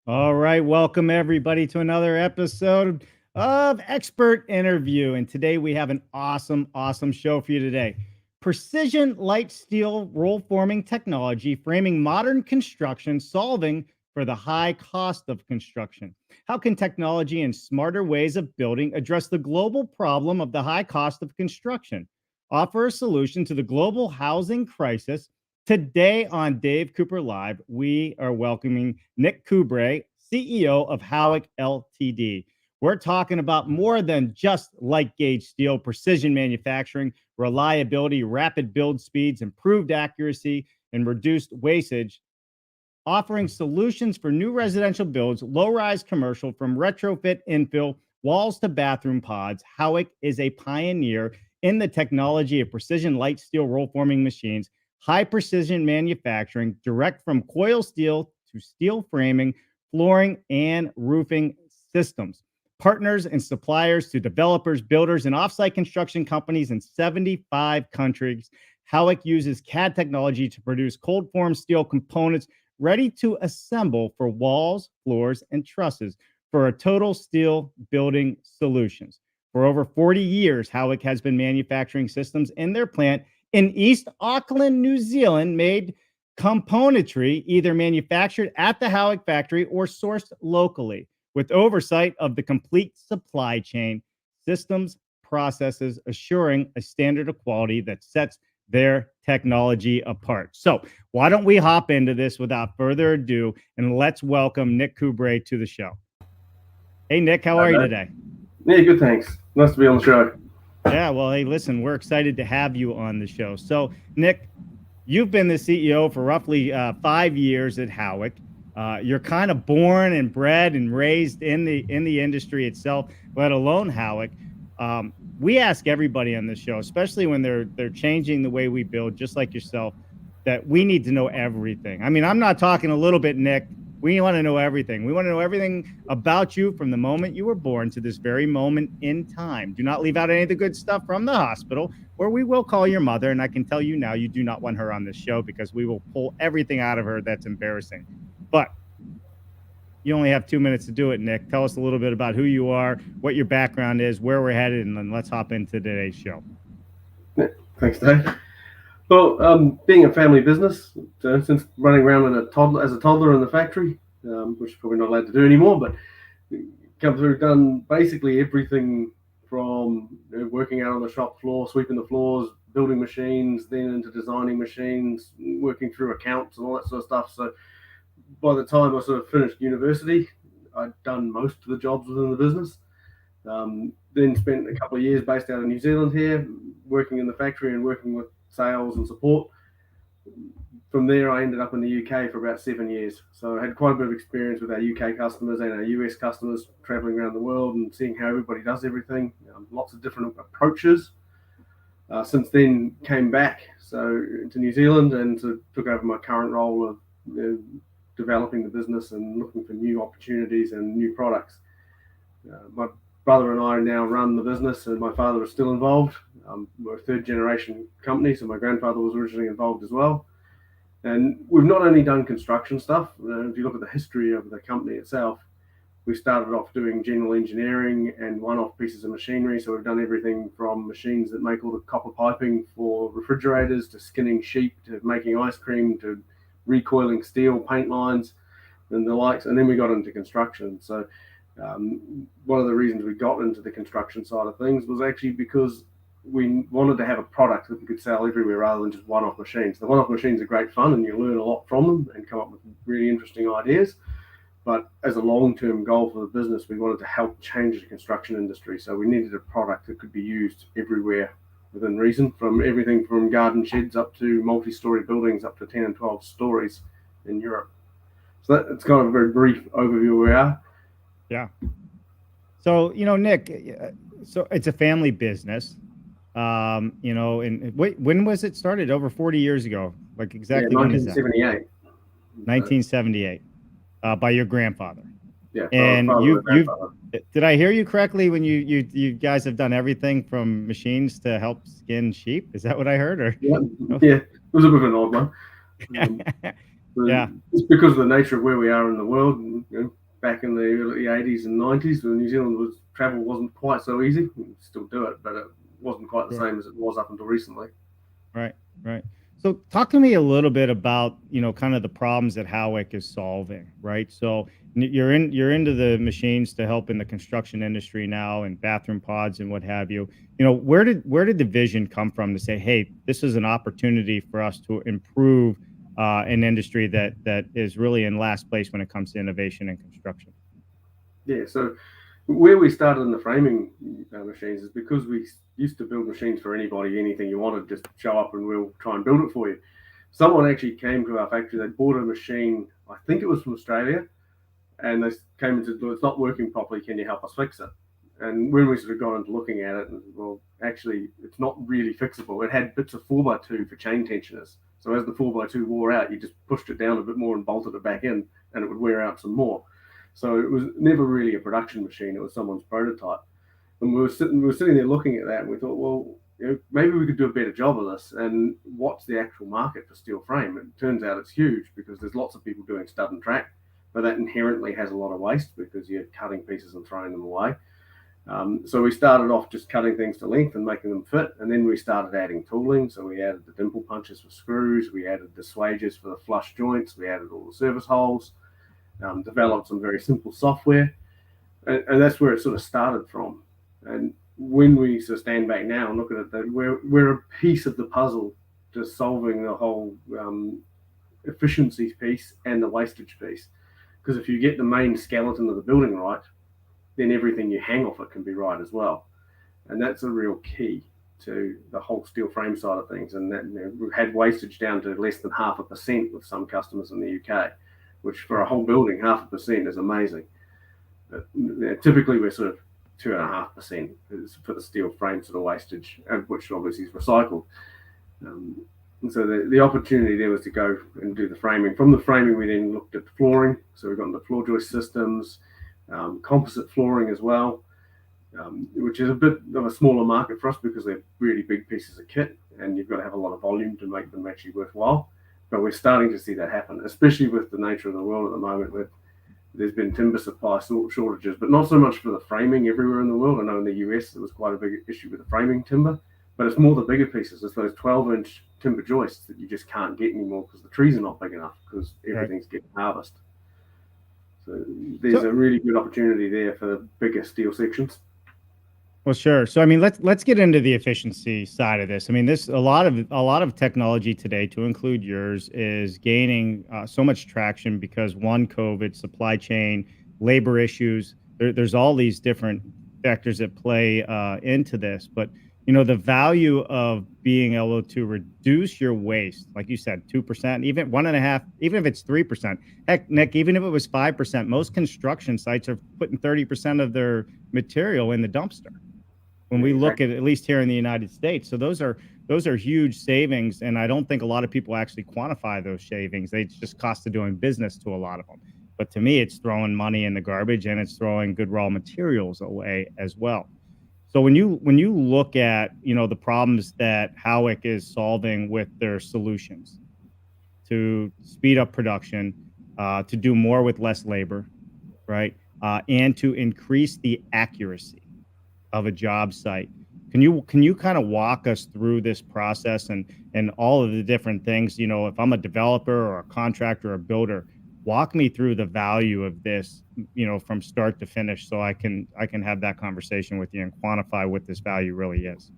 All right, welcome everybody to another episode of Expert Interview. And today we have an awesome show for you today. Precision light steel roll forming technology, framing modern construction, solving for the high cost of construction. How can technology and smarter ways of building address the global problem of the high cost of construction? Offer a solution to the global housing crisis. Today on Dave Cooper Live, we are welcoming Nick Kubre, CEO of Howick Ltd. We're talking about more than just light gauge steel, precision manufacturing, reliability, rapid build speeds, improved accuracy, and reduced wastage, offering solutions for new residential builds, low-rise commercial, from retrofit infill, walls to bathroom pods. Howick is a pioneer in the technology of precision light steel roll forming machines, high precision manufacturing, direct from coil steel to steel framing, flooring, and roofing systems. Partners and suppliers to developers, builders, and offsite construction companies in 75 countries. Howick uses CAD technology to produce cold form steel components ready to assemble for walls, floors, and trusses for a total steel building solutions. For over 40 years, Howick has been manufacturing systems in their plant in East Auckland, New Zealand, made componentry either manufactured at the Howick factory or sourced locally, with oversight of the complete supply chain, systems, processes, assuring a standard of quality that sets their technology apart. So, why don't we hop into this without further ado, and let's welcome Nick Kubre to the show. Hey, Nick, how are you today? Yeah, good, thanks. Nice to be on the show. Yeah, well, hey, listen, we're excited to have you on the show. So, Nick, you've been the CEO for roughly 5 years at Howick. You're kind of born and bred and raised in the industry itself, let alone Howick. We ask everybody on this show, especially when they're changing the way we build, just like yourself, that we need to know everything. I mean, I'm not talking a little bit, Nick. We want to know everything. We want to know everything about you from the moment you were born to this very moment in time. Do not leave out any of the good stuff from the hospital, or we will call your mother. And I can tell you now, you do not want her on this show because we will pull everything out of her that's embarrassing. But you only have 2 minutes to do it, Nick. Tell us a little bit about who you are, what your background is, where we're headed, and then let's hop into today's show. Yeah, thanks, Dave. Well, being a family business, since running around as a toddler in the factory, which is probably not allowed to do anymore, but come through, done basically everything from working out on the shop floor, sweeping the floors, building machines, then into designing machines, working through accounts and all that sort of stuff. So by the time I sort of finished university, I'd done most of the jobs within the business. Then spent a couple of years based out of New Zealand here, working in the factory and working with sales and support. From there, I ended up in the UK for about 7 years. So I had quite a bit of experience with our UK customers and our US customers, traveling around the world and seeing how everybody does everything. Lots of different approaches. Since then, came back to New Zealand and took over my current role of developing the business and looking for new opportunities and new products. My brother and I now run the business, and my father is still involved. We're a third generation company, so my grandfather was originally involved as well. And we've not only done construction stuff. If you look at the history of the company itself, we started off doing general engineering and one-off pieces of machinery. So we've done everything from machines that make all the copper piping for refrigerators, to skinning sheep, to making ice cream, to recoiling steel paint lines and the likes. And then we got into construction. So one of the reasons we got into the construction side of things was actually because we wanted to have a product that we could sell everywhere rather than just one-off machines. The one-off machines are great fun and you learn a lot from them and come up with really interesting ideas. But as a long-term goal for the business, we wanted to help change the construction industry. So we needed a product that could be used everywhere within reason, from everything from garden sheds up to multi-story buildings up to 10 and 12 stories in Europe. So that's kind of a very brief overview of where we are. Yeah. So, Nick, so it's a family business. And when was it started? Over 40 years ago. Like exactly Yeah, when is that? 1978. 1978. By your grandfather. Yeah, And father did I hear you correctly when you guys have done everything from machines to help skin sheep? Is that what I heard? Or yeah, it was a bit of an odd one. Yeah. It's because of the nature of where we are in the world. Back in the early 80s and 90s, when New Zealand travel wasn't quite so easy. We can still do it, but it wasn't quite the Sure. same as it was up until recently. Right, right. So talk to me a little bit about, kind of the problems that Howick is solving, right? So you're into the machines to help in the construction industry now and bathroom pods and what have you. Where did the vision come from to say, hey, this is an opportunity for us to improve an industry that is really in last place when it comes to innovation and construction? Yeah, so where we started in the framing machines is because we used to build machines for anybody, anything you wanted, just show up and we'll try and build it for you. Someone actually came to our factory, they bought a machine, I think it was from Australia, and they came and said, "Well, it's not working properly. Can you help us fix it?" And when we sort of got into looking at it, and well, actually, it's not really fixable. It had bits of 4x2 for chain tensioners. So as the 4x2 wore out, you just pushed it down a bit more and bolted it back in, and it would wear out some more. So it was never really a production machine. It was someone's prototype. And we were sitting there looking at that, and we thought, well, maybe we could do a better job of this. And what's the actual market for steel frame? It turns out it's huge because there's lots of people doing stud and track, but that inherently has a lot of waste because you're cutting pieces and throwing them away. So we started off just cutting things to length and making them fit, and then we started adding tooling. So we added the dimple punches for screws, we added the swages for the flush joints, we added all the service holes, developed some very simple software, and that's where it sort of started from. And when we sort of stand back now and look at it, that we're a piece of the puzzle to solving the whole efficiency piece and the wastage piece. Because if you get the main skeleton of the building right, then everything you hang off it can be right as well. And that's a real key to the whole steel frame side of things. And that we've had wastage down to less than 0.5% with some customers in the UK, which for a whole building, 0.5% is amazing. But, typically, we're sort of 2.5% for the steel frame sort of wastage, which obviously is recycled. And so the opportunity there was to go and do the framing. From the framing, we then looked at flooring. So we got into floor joist systems, composite flooring as well, which is a bit of a smaller market for us because they're really big pieces of kit and you've got to have a lot of volume to make them actually worthwhile. But we're starting to see that happen, especially with the nature of the world at the moment where there's been timber supply shortages, but not so much for the framing everywhere in the world. I know in the US there was quite a big issue with the framing timber, but it's more the bigger pieces. It's those 12-inch timber joists that you just can't get anymore because the trees are not big enough because everything's getting harvested. So there's a really good opportunity there for the bigger steel sections. Well, sure. So, I mean, let's get into the efficiency side of this. I mean, a lot of technology today, to include yours, is gaining so much traction because one, COVID, supply chain, labor issues. There's all these different factors that play into this. But the value of being able to reduce your waste, like you said, 2%, even 1.5%, even if it's 3%. Heck, Nick, even if it was 5%, most construction sites are putting 30% of their material in the dumpster. When we look at least here in the United States. So those are huge savings. And I don't think a lot of people actually quantify those savings. It's just cost of doing business to a lot of them. But to me, it's throwing money in the garbage and it's throwing good raw materials away as well. So when you look at, the problems that Howick is solving with their solutions to speed up production, to do more with less labor, right? And to increase the accuracy of a job site. Can you kind of walk us through this process and all of the different things? If I'm a developer or a contractor or a builder, walk me through the value of this, from start to finish, so I can have that conversation with you and quantify what this value really is.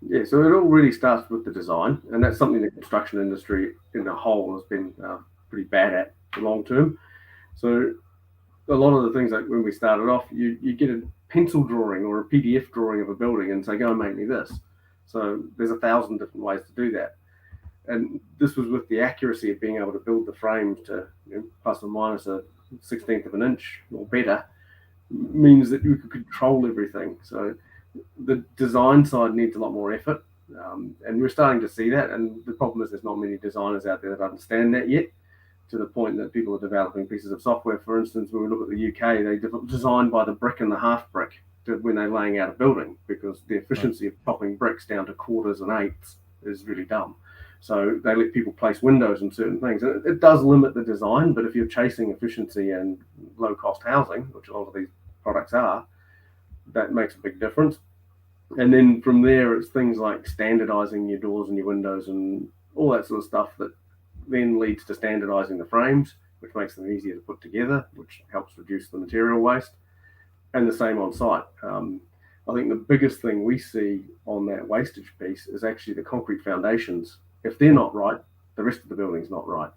Yeah, so it all really starts with the design, and that's something the construction industry in a whole has been pretty bad at for long term. So a lot of the things, like when we started off, you get a pencil drawing or a PDF drawing of a building and say, go and make me this. So there's 1,000 different ways to do that. And this was with the accuracy of being able to build the frames to plus or minus a 16th of an inch or better, means that you could control everything. So the design side needs a lot more effort. And we're starting to see that. And the problem is there's not many designers out there that understand that yet, to the point that people are developing pieces of software. For instance, when we look at the UK, they design by the brick and the half brick when they're laying out a building, because the efficiency of chopping bricks down to quarters and eighths is really dumb. So they let people place windows in certain things. And it does limit the design, but if you're chasing efficiency and low cost housing, which a lot of these products are, that makes a big difference. And then from there, it's things like standardizing your doors and your windows and all that sort of stuff that then leads to standardizing the frames, which makes them easier to put together, which helps reduce the material waste. And the same on site. I think the biggest thing we see on that wastage piece is actually the concrete foundations. If they're not right, the rest of the building's not right.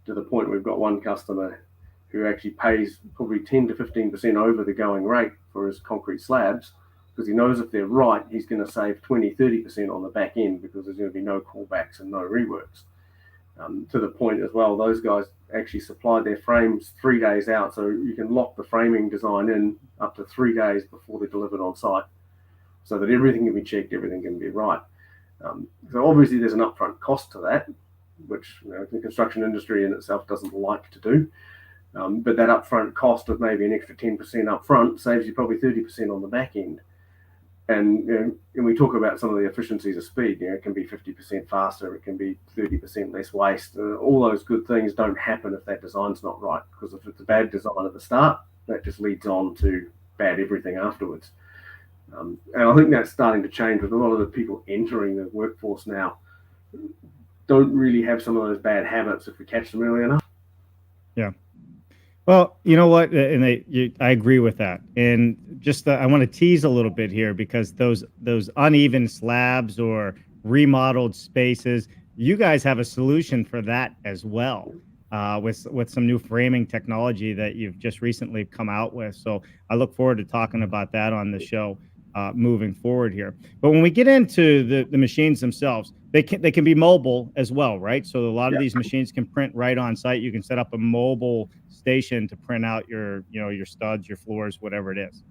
To the point we've got one customer who actually pays probably 10 to 15% over the going rate for his concrete slabs, because he knows if they're right, he's going to save 20, 30% on the back end because there's going to be no callbacks and no reworks. To the point as well, those guys actually supply their frames 3 days out, so you can lock the framing design in up to 3 days before they're delivered on site, so that everything can be checked, everything can be right. So obviously there's an upfront cost to that, which the construction industry in itself doesn't like to do. But that upfront cost of maybe an extra 10% upfront saves you probably 30% on the back end. And we talk about some of the efficiencies of speed. It can be 50% faster, it can be 30% less waste. All those good things don't happen if that design's not right, because if it's a bad design at the start, that just leads on to bad everything afterwards. And I think that's starting to change with a lot of the people entering the workforce now. Don't really have some of those bad habits if we catch them early enough. Yeah. Well, you know what, and I agree with that. And just I want to tease a little bit here, because those uneven slabs or remodeled spaces, you guys have a solution for that as well, with some new framing technology that you've just recently come out with. So I look forward to talking about that on the show moving forward here. But when we get into the machines themselves, they can be mobile as well, right? So a lot of these machines can print right on site. You can set up a mobile station to print out your studs, your floors, whatever it is.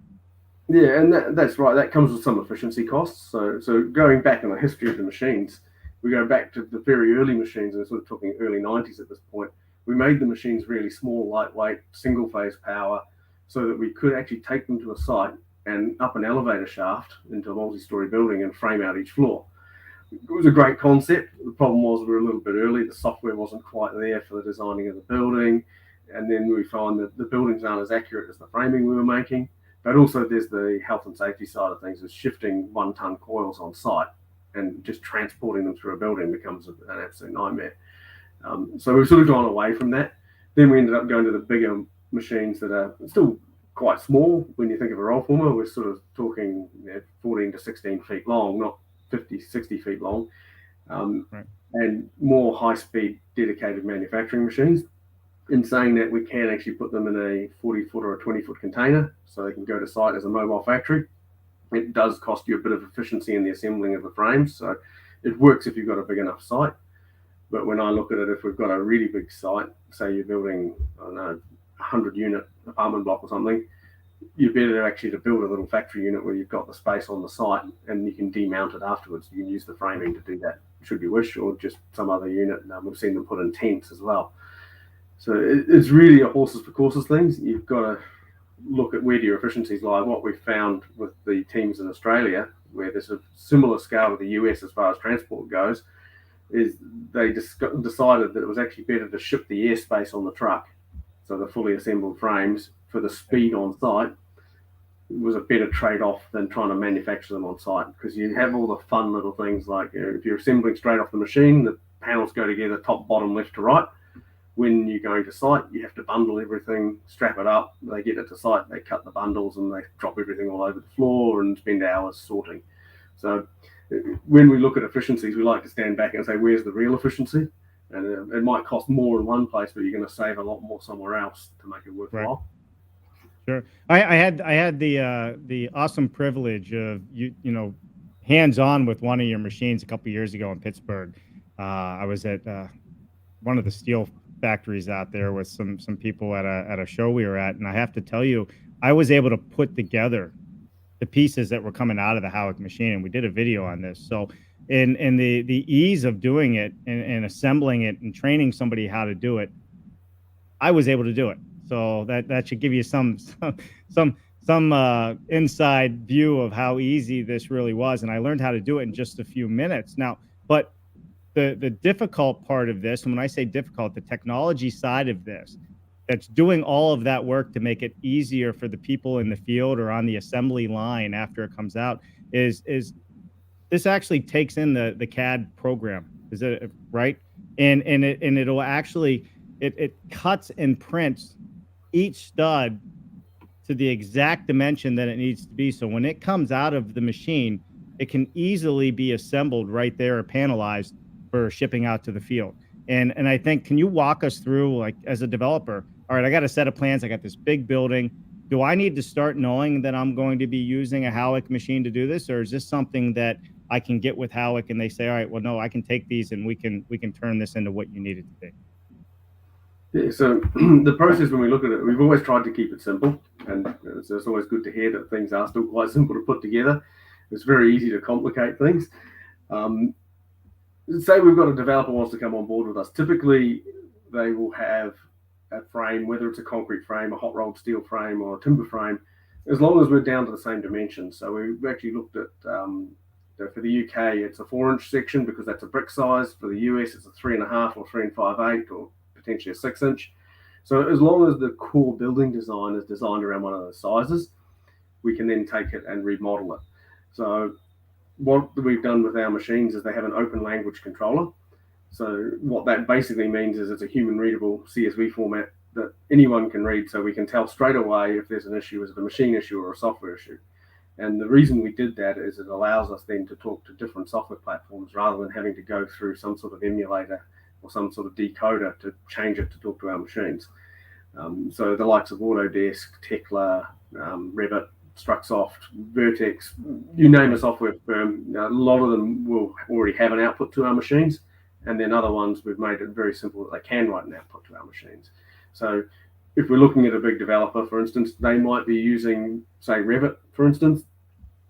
Yeah, and that's right. That comes with some efficiency costs. So going back in the history of the machines, we go back to the very early machines, and we're sort of talking early 90s at this point. We made the machines really small, lightweight, single phase power, so that we could actually take them to a site and up an elevator shaft into a multi-story building and frame out each floor. It was a great concept. The problem was we were a little bit early. The software wasn't quite there for the designing of the building. And then we find that the buildings aren't as accurate as the framing we were making. But also there's the health and safety side of things, is shifting 1 ton coils on site and just transporting them through a building becomes an absolute nightmare. So we've sort of gone away from that. Then we ended up going to the bigger machines that are still quite small. When you think of a roll former, we're sort of talking 14 to 16 feet long, not 50, 60 feet long, right. And more high-speed dedicated manufacturing machines. In saying that, we can actually put them in a 40-foot or a 20-foot container, so they can go to site as a mobile factory. It does cost you a bit of efficiency in the assembling of the frames, so it works if you've got a big enough site. But when I look at it, if we've got a really big site, say you're building, I don't know, 100-unit apartment block or something, you're better actually to build a little factory unit where you've got the space on the site and you can demount it afterwards. You can use the framing to do that, should you wish, or just some other unit. We've seen them put in tents as well. So it's really a horses for courses thing. You've got to look at where do your efficiencies lie. What we've found with the teams in Australia, where there's a similar scale to the US as far as transport goes, is they decided that it was actually better to ship the airspace on the truck, so the fully assembled frames, for the speed on site was a better trade-off than trying to manufacture them on site, because you have all the fun little things like, if you're assembling straight off the machine, the panels go together top, bottom, left to right. When you're going to site, you have to bundle everything, strap it up. They get it to site, they cut the bundles and they drop everything all over the floor and spend hours sorting. So when we look at efficiencies, we like to stand back and say, where's the real efficiency? And it might cost more in one place, but you're going to save a lot more somewhere else to make it worthwhile. Right. Sure. I had the awesome privilege of hands-on with one of your machines a couple of years ago in Pittsburgh. I was at one of the steel factories out there with some people at a show we were at, and I have to tell you, I was able to put together the pieces that were coming out of the Howick machine, and we did a video on this. So in the ease of doing it and assembling it and training somebody how to do it, I was able to do it. So that should give you some inside view of how easy this really was. And I learned how to do it in just a few minutes. Now, but the difficult part of this, and when I say difficult, the technology side of this, that's doing all of that work to make it easier for the people in the field or on the assembly line after it comes out, is this actually takes in the CAD program. Is it right? And it'll actually it cuts and prints each stud to the exact dimension that it needs to be. So when it comes out of the machine, it can easily be assembled right there or panelized for shipping out to the field. And I think, can you walk us through, like, as a developer, all right, I got a set of plans, I got this big building. Do I need to start knowing that I'm going to be using a Howick machine to do this, or is this something that I can get with Howick and they say, all right, well, no, I can take these and we can turn this into what you need it to be? Yeah, so the process, when we look at it, we've always tried to keep it simple, and it's always good to hear that things are still quite simple to put together. It's very easy to complicate things. Um, Say we've got a developer wants to come on board with us. Typically, they will have a frame, whether it's a concrete frame, a hot rolled steel frame, or a timber frame, as long as we're down to the same dimensions. So we've actually looked at, for the UK, it's a 4-inch section because that's a brick size. For the US, it's a 3.5 or 3 5/8, or potentially a 6-inch. So as long as the core building design is designed around one of those sizes, we can then take it and remodel it. So what we've done with our machines is they have an open language controller. So what that basically means is it's a human readable CSV format that anyone can read. So we can tell straight away if there's an issue, is it a machine issue or a software issue? And the reason we did that is it allows us then to talk to different software platforms rather than having to go through some sort of emulator or some sort of decoder to change it to talk to our machines. So the likes of Autodesk, Tekla, Revit, Structsoft, Vertex, you name a software firm, a lot of them will already have an output to our machines. And then other ones, we've made it very simple that they can write an output to our machines. So if we're looking at a big developer, for instance, they might be using, say, Revit, for instance.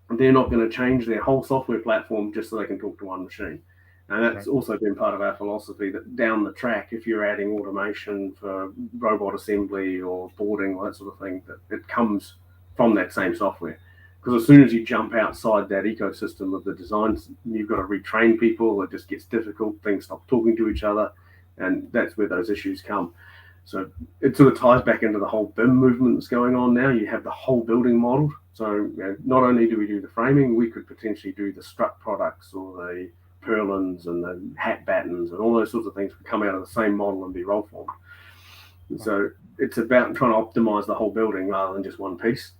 They're not going to change their whole software platform just so they can talk to one machine. And that's also been part of our philosophy, that down the track, if you're adding automation for robot assembly or boarding or that sort of thing, that it comes from that same software. Because as soon as you jump outside that ecosystem of the designs, you've got to retrain people. It just gets difficult. Things stop talking to each other. And that's where those issues come. So it sort of ties back into the whole BIM movement that's going on now. You have the whole building modeled. So not only do we do the framing, we could potentially do the strut products or the purlins and the hat battens and all those sorts of things could come out of the same model and be roll formed. So it's about trying to optimize the whole building rather than just one piece.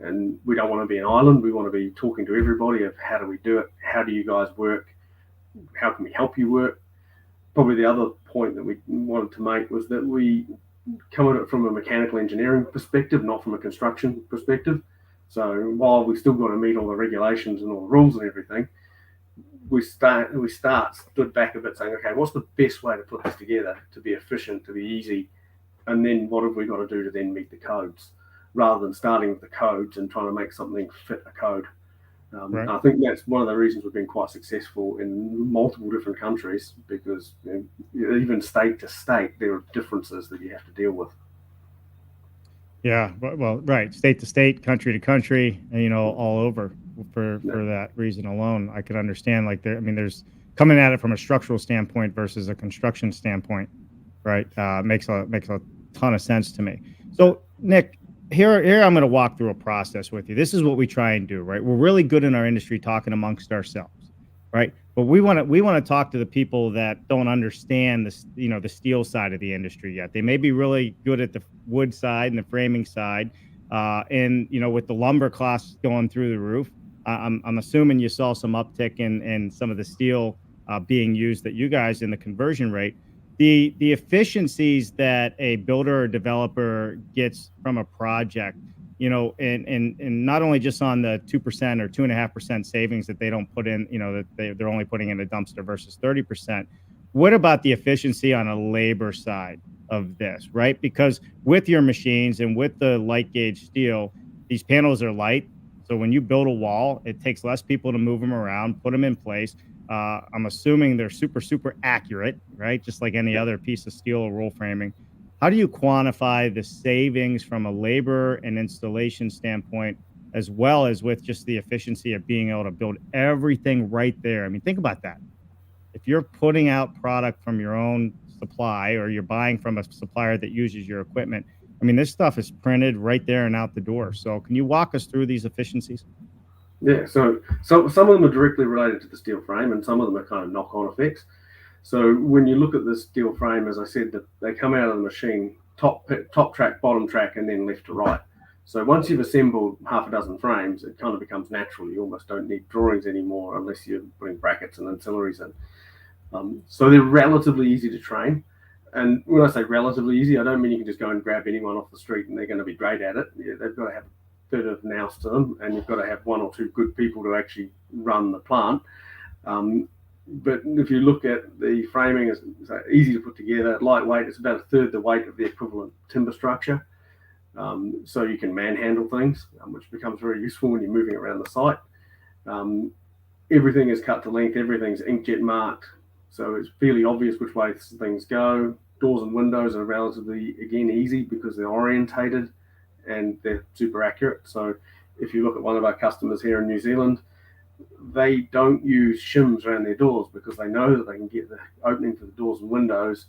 And we don't want to be an island. We want to be talking to everybody of how do we do it? How do you guys work? How can we help you work? Probably the other point that we wanted to make was that we come at it from a mechanical engineering perspective, not from a construction perspective. So while we've still got to meet all the regulations and all the rules and everything, we stood back a bit saying, okay, what's the best way to put this together to be efficient, to be easy? And then what have we got to do to then meet the codes, rather than starting with the codes and trying to make something fit a code. Right. I think that's one of the reasons we've been quite successful in multiple different countries, because even state to state, there are differences that you have to deal with. Yeah, well, right. State to state, country to country, all over for that reason alone. I could understand, like, there's coming at it from a structural standpoint versus a construction standpoint, right? Makes a ton of sense to me. So, Nick, here I'm going to walk through a process with you. This is what we try and do, right? We're really good in our industry talking amongst ourselves, right? But we want to talk to the people that don't understand the steel side of the industry yet. They may be really good at the wood side and the framing side, and with the lumber costs going through the roof. I'm assuming you saw some uptick in some of the steel being used that you guys in the conversion rate. The efficiencies that a builder or developer gets from a project, and not only just on the 2% or 2.5% savings that they don't put in, that they're only putting in a dumpster versus 30%. What about the efficiency on a labor side of this, right? Because with your machines and with the light gauge steel, these panels are light. So when you build a wall, it takes less people to move them around, put them in place. I'm assuming they're super, super accurate, right? Just like any other piece of steel or roll framing. How do you quantify the savings from a labor and installation standpoint, as well as with just the efficiency of being able to build everything right there? I mean, think about that. you're putting out product from your own supply or you're buying from a supplier that uses your equipment, I mean, this stuff is printed right there and out the door. So can you walk us through these efficiencies? Yeah, so some of them are directly related to the steel frame, and some of them are kind of knock-on effects. So when you look at the steel frame, as I said, they come out of the machine top track, bottom track, and then left to right. So once you've assembled half a dozen frames, it kind of becomes natural. You almost don't need drawings anymore unless you're putting brackets and ancillaries in. So they're relatively easy to train. And when I say relatively easy, I don't mean you can just go and grab anyone off the street and they're going to be great at it. Yeah, they've got to have a bit of nous to them, and you've got to have one or two good people to actually run the plant. But if you look at the framing, it's easy to put together, lightweight. It's about a third the weight of the equivalent timber structure. So you can manhandle things, which becomes very useful when you're moving around the site. Everything is cut to length. Everything's inkjet marked. So it's fairly obvious which way things go. Doors and windows are relatively, again, easy because they're orientated and they're super accurate. So if you look at one of our customers here in New Zealand, they don't use shims around their doors because they know that they can get the opening for the doors and windows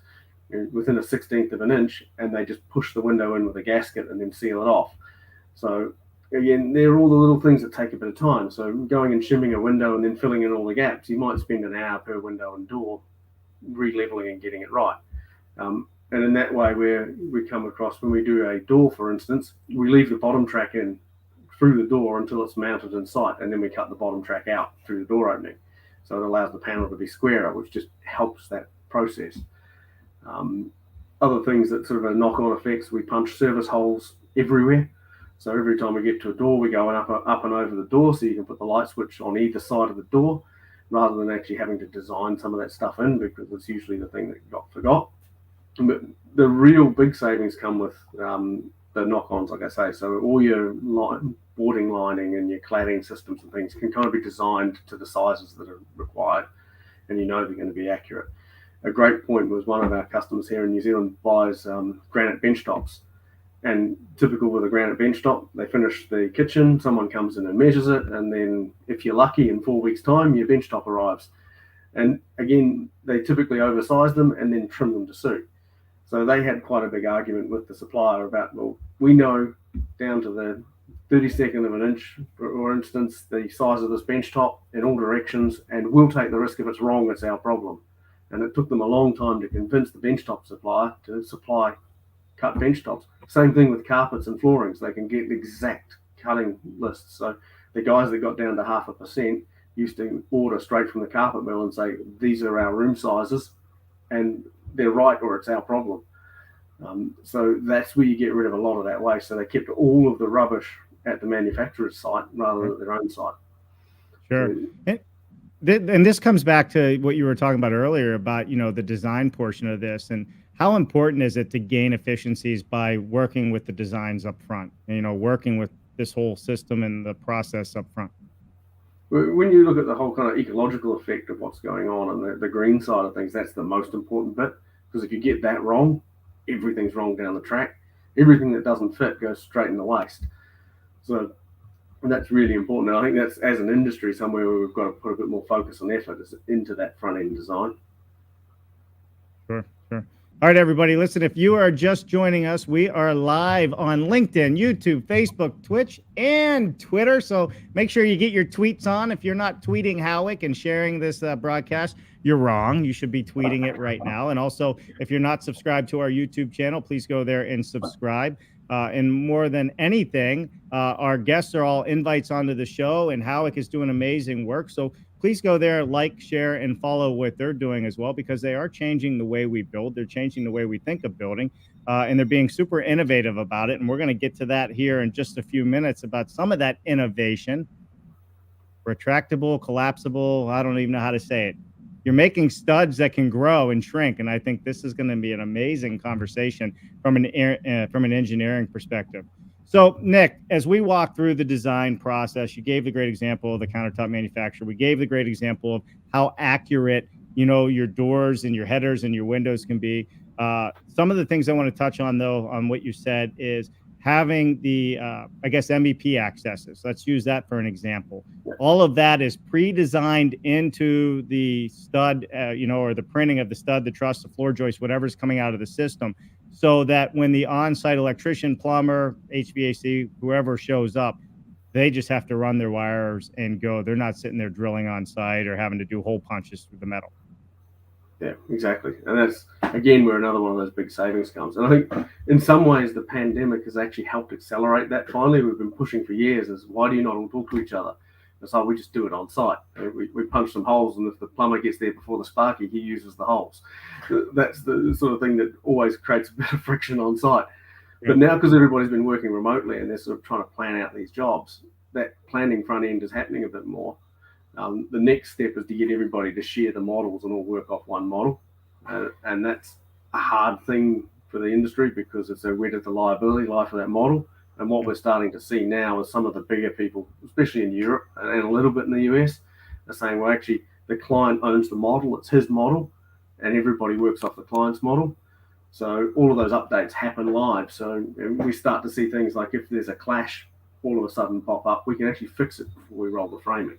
within a 16th of an inch, and they just push the window in with a gasket and then seal it off. So again, they're all the little things that take a bit of time. So going and shimming a window and then filling in all the gaps, you might spend an hour per window and door re-leveling and getting it right. And in that way, we come across, when we do a door, for instance, we leave the bottom track in through the door until it's mounted in sight, and then we cut the bottom track out through the door opening. So it allows the panel to be squarer, which just helps that process. Other things that sort of are knock-on effects, we punch service holes everywhere. So every time we get to a door, we go up and over the door, so you can put the light switch on either side of the door, rather than actually having to design some of that stuff in, because it's usually the thing that got forgot. But the real big savings come with the knock-ons, like I say. So all your boarding lining and your cladding systems and things can kind of be designed to the sizes that are required, and you know they're going to be accurate. A great point was one of our customers here in New Zealand buys granite bench tops. And typical with a granite bench top, they finish the kitchen, someone comes in and measures it, and then if you're lucky, in 4 weeks' time, your bench top arrives. And again, they typically oversize them and then trim them to suit. So they had quite a big argument with the supplier about, well, we know down to the 32nd of an inch, for instance, the size of this bench top in all directions, and we'll take the risk if it's wrong, it's our problem. And it took them a long time to convince the bench top supplier to supply cut bench tops. Same thing with carpets and floorings. They can get exact cutting lists. So the guys that got down to 0.5% used to order straight from the carpet mill and say, these are our room sizes, and they're right, or it's our problem. So that's where you get rid of a lot of that waste. So they kept all of the rubbish at the manufacturer's site rather than at their own site. Sure. And this comes back to what you were talking about earlier about, the design portion of this, and how important is it to gain efficiencies by working with the designs up front, working with this whole system and the process up front? When you look at the whole kind of ecological effect of what's going on and the green side of things, that's the most important bit, because if you get that wrong, everything's wrong down the track. Everything that doesn't fit goes straight in the waste. So that's really important. And I think that's, as an industry, somewhere where we've got to put a bit more focus and effort into that front-end design. Sure. All right, everybody, listen, if you are just joining us, we are live on LinkedIn, YouTube, Facebook, Twitch, and Twitter. So make sure you get your tweets on. If you're not tweeting Howick and sharing this broadcast, you're wrong. You should be tweeting it right now. And also, if you're not subscribed to our YouTube channel, please go there and subscribe. And more than anything, our guests are all invites onto the show, and Howick is doing amazing work. So please go there, like, share, and follow what they're doing as well, because they are changing the way we build. They're changing the way we think of building, and they're being super innovative about it. And we're going to get to that here in just a few minutes about some of that innovation. Retractable, collapsible, I don't even know how to say it. You're making studs that can grow and shrink, and I think this is going to be an amazing conversation from an engineering perspective. So, Nick, as we walk through the design process, you gave the great example of the countertop manufacturer. We gave the great example of how accurate, your doors and your headers and your windows can be. Some of the things I want to touch on, though, on what you said is having the, I guess, MVP accesses. Let's use that for an example. All of that is pre-designed into the stud, or the printing of the stud, the truss, the floor joist, whatever's coming out of the system, so that when the on-site electrician, plumber, HVAC, whoever shows up, they just have to run their wires and go. They're not sitting there drilling on site or having to do hole punches through the metal. Yeah, exactly. And that's, again, where another one of those big savings comes. And I think in some ways the pandemic has actually helped accelerate that. Finally, we've been pushing for years is, why do you not all talk to each other? It's like, we just do it on site. We punch some holes, and if the plumber gets there before the sparky, he uses the holes. That's the sort of thing that always creates a bit of friction on site. But now, because everybody's been working remotely and they're sort of trying to plan out these jobs, that planning front end is happening a bit more. The next step is to get everybody to share the models and all work off one model. And that's a hard thing for the industry, because it's a where does the liability lie for that model. And what we're starting to see now is some of the bigger people, especially in Europe and a little bit in the US, are saying, well, actually, the client owns the model, it's his model, and everybody works off the client's model. So all of those updates happen live. So we start to see things like, if there's a clash all of a sudden pop up, we can actually fix it before we roll the framing.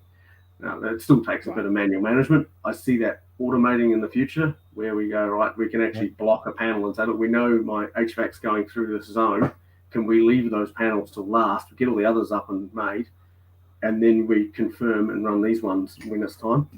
Now, it still takes a bit of manual management. I see that automating in the future, where we go, right, we can actually block a panel and say, look, we know my HVAC's going through this zone. Can we leave those panels to last, get all the others up and made, and then we confirm and run these ones when it's time?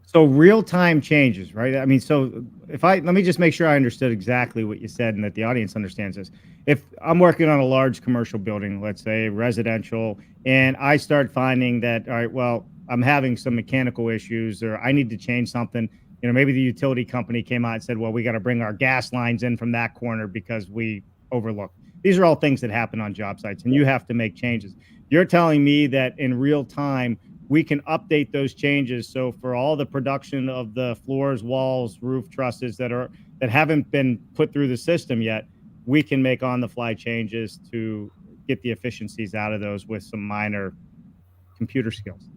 So real-time changes, right? I mean, so let me just make sure I understood exactly what you said and that the audience understands this. If I'm working on a large commercial building, let's say residential, and I start finding that, all right, well, I'm having some mechanical issues, or I need to change something, maybe the utility company came out and said, well, we got to bring our gas lines in from that corner because we overlooked. These are all things that happen on job sites, and you have to make changes. You're telling me that in real time, we can update those changes. So for all the production of the floors, walls, roof trusses that haven't been put through the system yet, we can make on-the-fly changes to get the efficiencies out of those with some minor computer skills.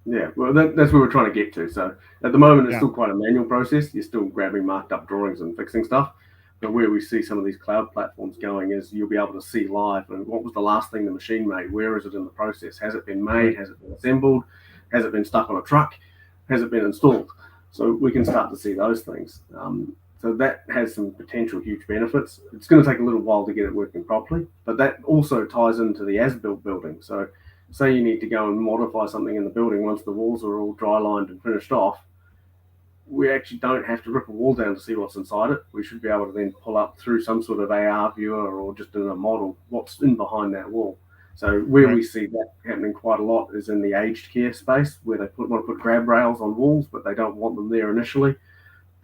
Yeah, well, that's where we're trying to get to. So at the moment, it's still quite a manual process. You're still grabbing marked up drawings and fixing stuff. But where we see some of these cloud platforms going is, you'll be able to see live, and what was the last thing the machine made? Where is it in the process? Has it been made? Has it been assembled? Has it been stuck on a truck? Has it been installed? So we can start to see those things. So that has some potential huge benefits. It's going to take a little while to get it working properly, but that also ties into the as-built building. So say you need to go and modify something in the building once the walls are all dry lined and finished off. We actually don't have to rip a wall down to see what's inside it. We should be able to then pull up through some sort of AR viewer or just in a model what's in behind that wall. So where we see that happening quite a lot is in the aged care space, where they want to put grab rails on walls, but they don't want them there initially.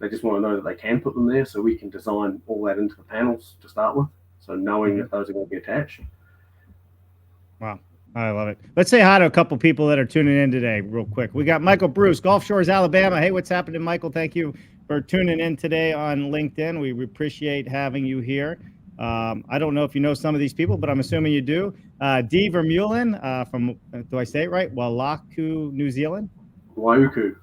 They just want to know that they can put them there, so we can design all that into the panels to start with. So knowing that those are going to be attached. Wow. I love it. Let's say hi to a couple people that are tuning in today real quick. We got Michael Bruce, Gulf Shores, Alabama. Hey, what's happening, Michael? Thank you for tuning in today on LinkedIn. We appreciate having you here. I don't know if you know some of these people, but I'm assuming you do. Dee Vermeulen from, do I say it right? Wailuku, New Zealand? Waiuku.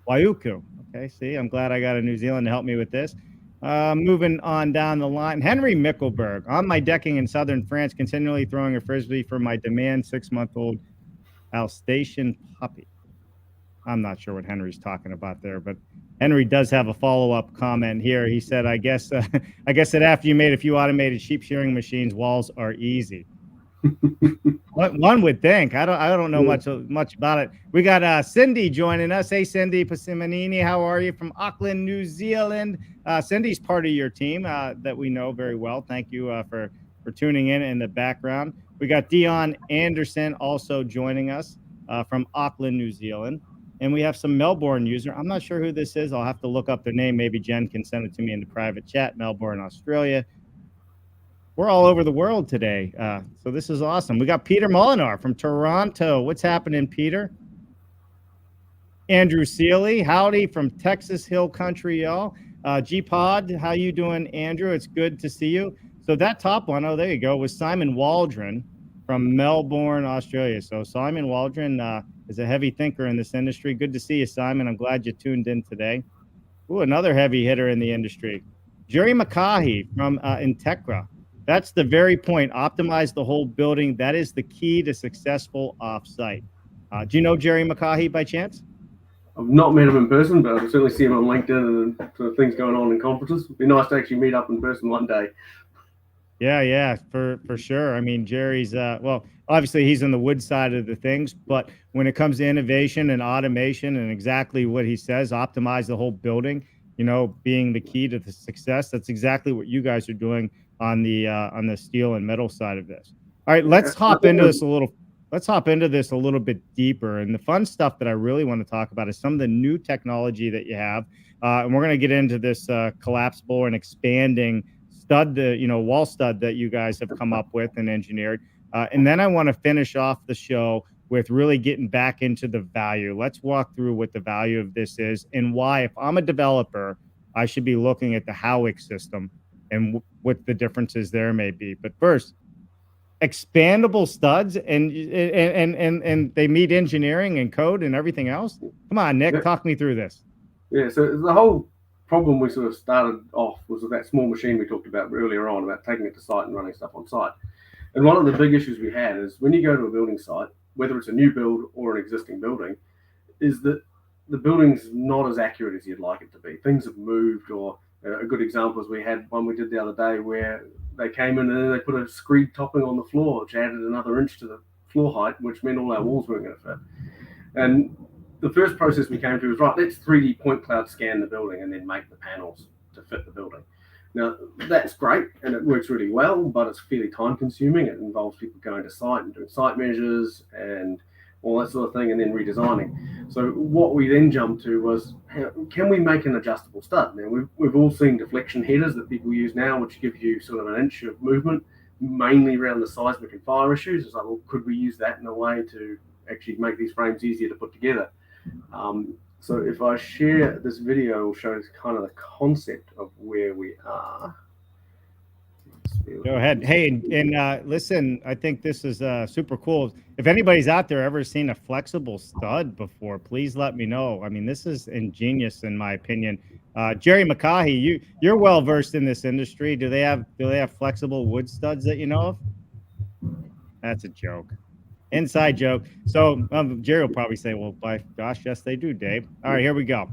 Okay, see, I'm glad I got a New Zealand to help me with this. Moving on down the line, Henry Mickelberg. On my decking in southern France, continually throwing a frisbee for my demand 6-month-old Alsatian puppy. I'm not sure what Henry's talking about there, but Henry does have a follow-up comment here. He said, I guess that after you made a few automated sheep shearing machines, walls are easy. One would think. I don't know much about it. We got Cindy joining us. Hey, Cindy Pasimanini, how are you? From Auckland, New Zealand. Cindy's part of your team that we know very well. Thank you for tuning in the background. We got Dion Anderson also joining us from Auckland, New Zealand. And we have some Melbourne user. I'm not sure who this is. I'll have to look up their name. Maybe Jen can send it to me in the private chat. Melbourne, Australia. We're all over the world today. So this is awesome. We got Peter Molinar from Toronto. What's happening, Peter? Andrew Seeley. Howdy from Texas Hill Country, y'all. G-Pod, how you doing, Andrew? It's good to see you. So that top one, oh, there you go, was Simon Waldron from Melbourne, Australia. So Simon Waldron is a heavy thinker in this industry. Good to see you, Simon. I'm glad you tuned in today. Ooh, another heavy hitter in the industry. Jerry McCahey from Integra. That's the very point. Optimize the whole building. That is the key to successful offsite. Do you know Jerry McCaughey by chance? I've not met him in person, but I can certainly see him on LinkedIn and sort of things going on in conferences. It'd be nice to actually meet up in person one day. Yeah, for sure. I mean, Jerry's well, obviously he's on the wood side of the things, but when it comes to innovation and automation and exactly what he says, optimize the whole building, being the key to the success, that's exactly what you guys are doing on the steel and metal side of this. All right, Yeah, let's hop into this a little bit deeper. And the fun stuff that I really want to talk about is some of the new technology that you have. And we're going to get into this collapsible and expanding stud, the wall stud that you guys have come up with and engineered. And then I want to finish off the show with really getting back into the value. Let's walk through what the value of this is and why, if I'm a developer, I should be looking at the Howick system and what the differences there may be. But first, expandable studs and they meet engineering and code and everything else. Come on, Nick, talk me through this. Yeah, so the whole problem we sort of started off was with that small machine we talked about earlier on, about taking it to site and running stuff on site. And one of the big issues we had is when you go to a building site, whether it's a new build or an existing building, is that the building's not as accurate as you'd like it to be. Things have moved, or a good example is we had one we did the other day where they came in and then they put a screed topping on the floor, which added another inch to the floor height, which meant all our walls weren't going to fit. And the first process we came to was, right, let's 3D point cloud scan the building and then make the panels to fit the building. Now, that's great and it works really well, but it's fairly time consuming. It involves people going to site and doing site measures and all that sort of thing, and then redesigning. So what we then jumped to was, can we make an adjustable stud? Now, we've all seen deflection headers that people use now, which give you sort of an inch of movement, mainly around the seismic and fire issues. It's like, well, could we use that in a way to actually make these frames easier to put together? So if I share this video, it'll show kind of the concept of where we are. Go ahead. Hey, and listen, I think this is super cool. If anybody's out there ever seen a flexible stud before, please let me know. I mean, this is ingenious in my opinion. Jerry McCaughey, you're well versed in this industry. Do they have flexible wood studs that you know of? That's a joke. Inside joke. So Jerry will probably say, well, by gosh, yes, they do, Dave. All right, here we go.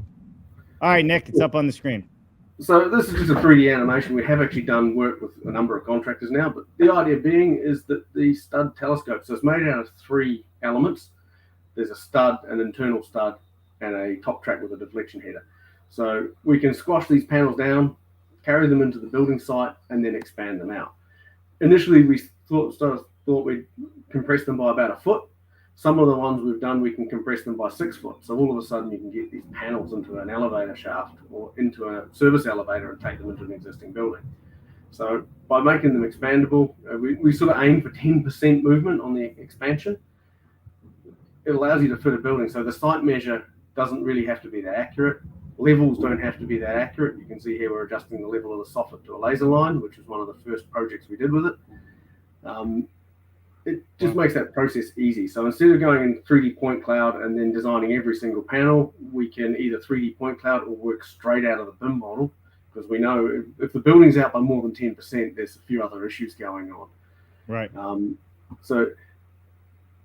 All right, Nick, it's up on the screen. So this is just a 3D animation. We have actually done work with a number of contractors now, but the idea being is that the stud telescope, so it's made out of 3 elements. There's a stud, an internal stud, and a top track with a deflection header. So we can squash these panels down, carry them into the building site, and then expand them out. Initially, we thought we'd compress them by about a foot. Some of the ones we've done, we can compress them by 6 foot. So all of a sudden you can get these panels into an elevator shaft or into a service elevator and take them into an existing building. So by making them expandable, we sort of aim for 10% movement on the expansion. It allows you to fit a building. So the site measure doesn't really have to be that accurate. Levels don't have to be that accurate. You can see here we're adjusting the level of the soffit to a laser line, which is one of the first projects we did with it. It just makes that process easy. So instead of going in 3D point cloud and then designing every single panel, we can either 3D point cloud or work straight out of the BIM model, because we know if the building's out by more than 10%, there's a few other issues going on. Right. So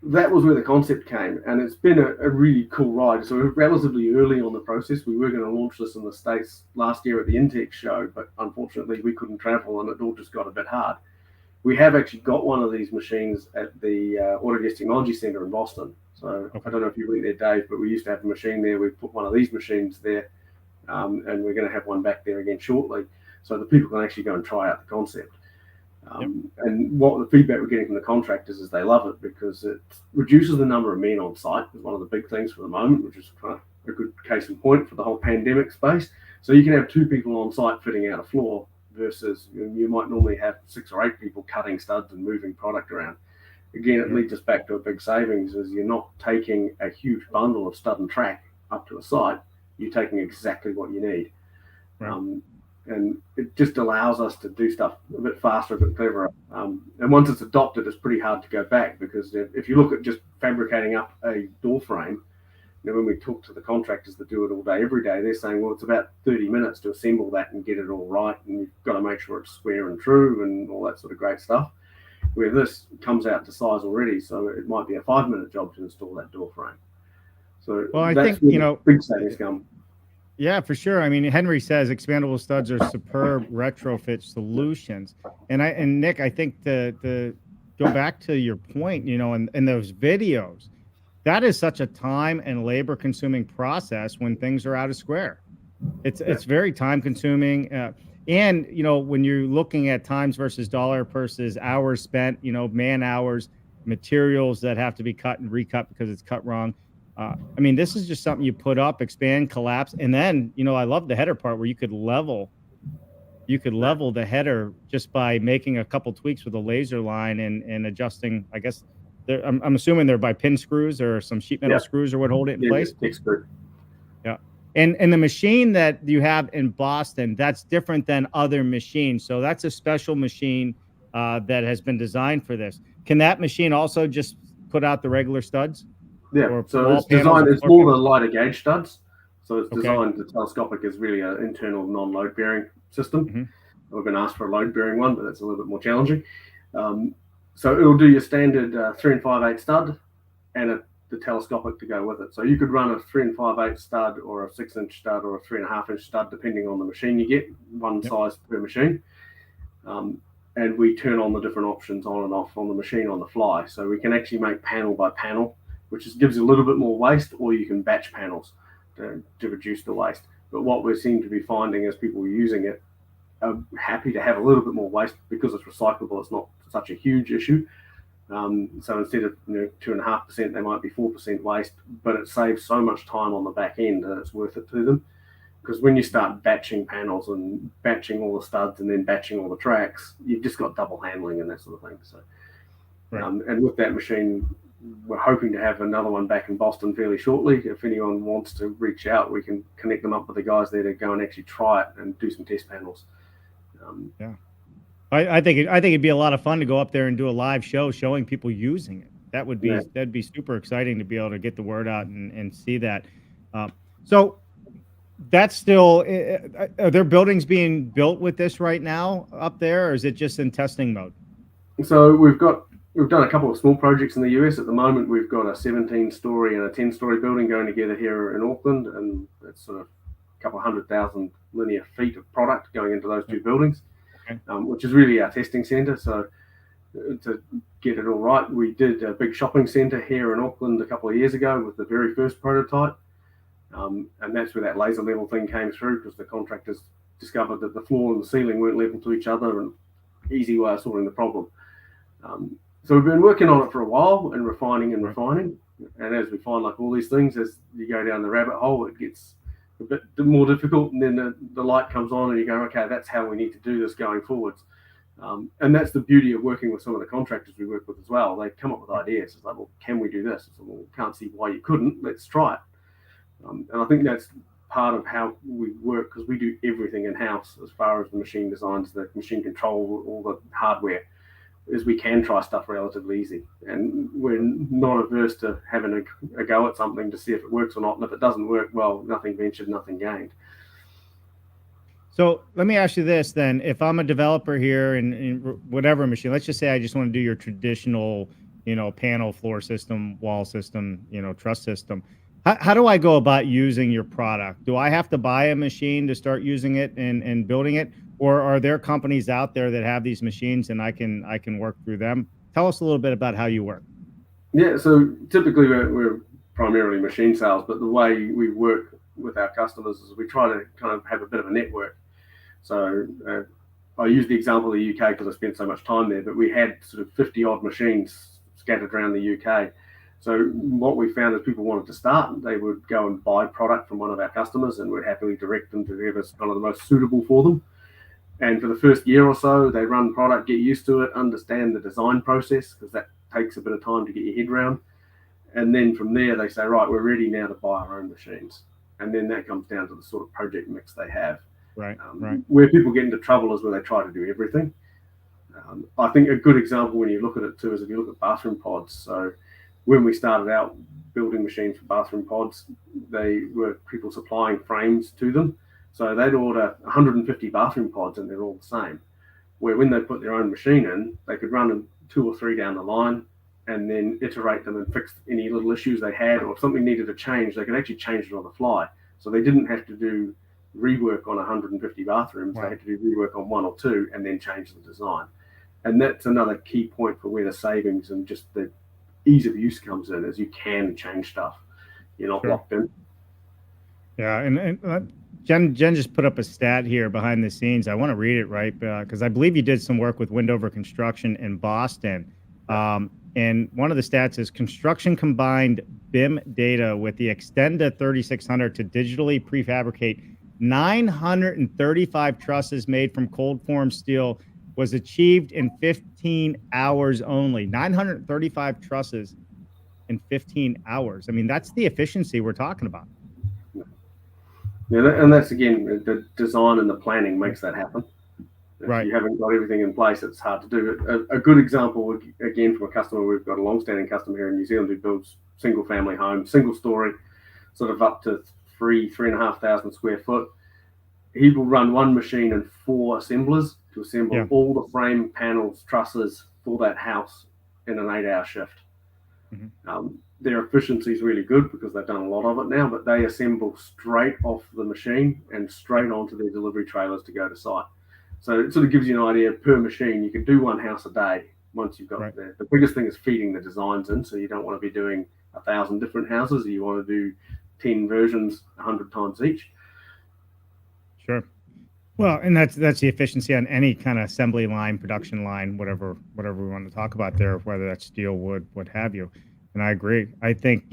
that was where the concept came, and it's been a really cool ride. So we're relatively early on the process. We were going to launch this in the States last year at the Intex show, but unfortunately we couldn't travel and it all just got a bit hard. We have actually got one of these machines at the Autodesk Technology Center in Boston. So I don't know if you went there, Dave, but we used to have a machine there. We put one of these machines there, and we're going to have one back there again shortly, so the people can actually go and try out the concept. And what the feedback we're getting from the contractors is they love it because it reduces the number of men on site. Is one of the big things for the moment, which is kind of a good case in point for the whole pandemic space. So you can have 2 people on site fitting out a floor, versus you might normally have 6 or 8 people cutting studs and moving product around. Again, it leads us back to a big savings, as you're not taking a huge bundle of stud and track up to a site. You're taking exactly what you need. Right. And it just allows us to do stuff a bit faster, a bit cleverer. And once it's adopted, it's pretty hard to go back, because if you look at just fabricating up a door frame, when we talk to the contractors that do it all day, every day, they're saying, well, it's about 30 minutes to assemble that and get it all right. And you've got to make sure it's square and true and all that sort of great stuff. Where this comes out to size already. So it might be a 5-minute job to install that door frame. So Well, I that's think, where the big savings come. yeah, for sure. I mean, Henry says expandable studs are superb retrofit solutions. And Nick, I think to go back to your point, in those videos, that is such a time and labor consuming process when things are out of square. It's very time consuming. And when you're looking at times versus dollar versus hours spent, man hours, materials that have to be cut and recut because it's cut wrong. I mean, this is just something you put up, expand, collapse, and then I love the header part where you could level the header just by making a couple tweaks with a laser line and adjusting. I guess I'm assuming they're by pin screws or some sheet metal screws or what hold it in place. Yeah. And the machine that you have in Boston, that's different than other machines. So that's a special machine that has been designed for this. Can that machine also just put out the regular studs? Yeah, so it's designed, it's more the lighter gauge studs. So it's designed, the telescopic is really an internal non-load bearing system. Mm-hmm. We've been asked for a load bearing one, but that's a little bit more challenging. So it'll do your standard 3 5/8 stud and the telescopic to go with it. So you could run a 3 5/8 stud or a 6-inch stud or a 3.5-inch stud, depending on the machine you get, one size per machine. And we turn on the different options on and off on the machine on the fly. So we can actually make panel by panel, which gives you a little bit more waste, or you can batch panels to reduce the waste. But what we seem to be finding is people using it are happy to have a little bit more waste because it's recyclable. It's not such a huge issue. So instead of 2.5%, they might be 4% waste, but it saves so much time on the back end that it's worth it to them. Because when you start batching panels and batching all the studs and then batching all the tracks, you've just got double handling and that sort of thing. So, and with that machine, we're hoping to have another one back in Boston fairly shortly. If anyone wants to reach out, we can connect them up with the guys there to go and actually try it and do some test panels. I think it'd be a lot of fun to go up there and do a live show showing people using it. That'd be super exciting to be able to get the word out and see that. So that's still, are there buildings being built with this right now up there, or is it just in testing mode? So we've done a couple of small projects in the US. At the moment, we've got a 17-story and a 10-story building going together here in Auckland, and it's sort of a couple 100,000 linear feet of product going into those two buildings, which is really our testing centre. So to get it all right, we did a big shopping centre here in Auckland a couple of years ago with the very first prototype, and that's where that laser level thing came through, because the contractors discovered that the floor and the ceiling weren't level to each other, and easy way of solving the problem. So we've been working on it for a while and refining. And as we find, like all these things, as you go down the rabbit hole, it gets a bit more difficult. And then the light comes on and you go, okay, that's how we need to do this going forwards. And that's the beauty of working with some of the contractors we work with as well. They come up with ideas. It's like, well, can we do this? It's like, well, can't see why you couldn't. Let's try it. And I think that's part of how we work, because we do everything in-house as far as the machine designs, the machine control, all the hardware, is we can try stuff relatively easy, and we're not averse to having a go at something to see if it works or not. And if it doesn't work, well, nothing ventured, nothing gained. So let me ask you this then: if I'm a developer here in whatever machine, let's just say I just want to do your traditional, panel, floor system, wall system, truss system. How do I go about using your product? Do I have to buy a machine to start using it and building it? Or are there companies out there that have these machines and I can work through them? Tell us a little bit about how you work. Yeah, so typically we're primarily machine sales, but the way we work with our customers is we try to kind of have a bit of a network. So I use the example of the UK because I spent so much time there, but we had sort of 50 odd machines scattered around the UK. So what we found is people wanted to start, they would go and buy product from one of our customers, and we'd happily direct them to whoever's kind of the most suitable for them. And for the first year or so, they run product, get used to it, understand the design process, because that takes a bit of time to get your head around. And then from there, they say, right, we're ready now to buy our own machines. And then that comes down to the sort of project mix they have. Right. Where people get into trouble is where they try to do everything. I think a good example when you look at it too is if you look at bathroom pods. So when we started out building machines for bathroom pods, they were people supplying frames to them. So they'd order 150 bathroom pods and they're all the same. Where when they put their own machine in, they could run them 2 or 3 down the line and then iterate them and fix any little issues they had, or if something needed to change, they could actually change it on the fly. So they didn't have to do rework on 150 bathrooms. Wow. They had to do rework on 1 or 2 and then change the design. And that's another key point for where the savings and just the ease of use comes in, is you can change stuff. You're not locked in. Yeah, and Jen just put up a stat here behind the scenes. I want to read it, right? Because I believe you did some work with Windover Construction in Boston. And one of the stats is construction combined BIM data with the Extenda 3600 to digitally prefabricate 935 trusses made from cold form steel was achieved in 15 hours only. 935 trusses in 15 hours. I mean, that's the efficiency we're talking about. Yeah, and that's, again, the design and the planning makes that happen. If you haven't got everything in place, it's hard to do. A good example, again, from a customer, we've got a long-standing customer here in New Zealand who builds single-family homes, single-story, sort of up to 3,500 square foot. He will run one machine and 4 assemblers to assemble all the frame, panels, trusses for that house in an 8-hour shift. Mm-hmm. Their efficiency is really good because they've done a lot of it now, but they assemble straight off the machine and straight onto their delivery trailers to go to site. So it sort of gives you an idea per machine. You can do one house a day once you've got it there. The biggest thing is feeding the designs in. So you don't want to be doing 1,000 different houses. You want to do 10 versions 100 times each. Sure. Well, and that's the efficiency on any kind of assembly line, production line, whatever we want to talk about there, whether that's steel, wood, what have you. And I agree. I think,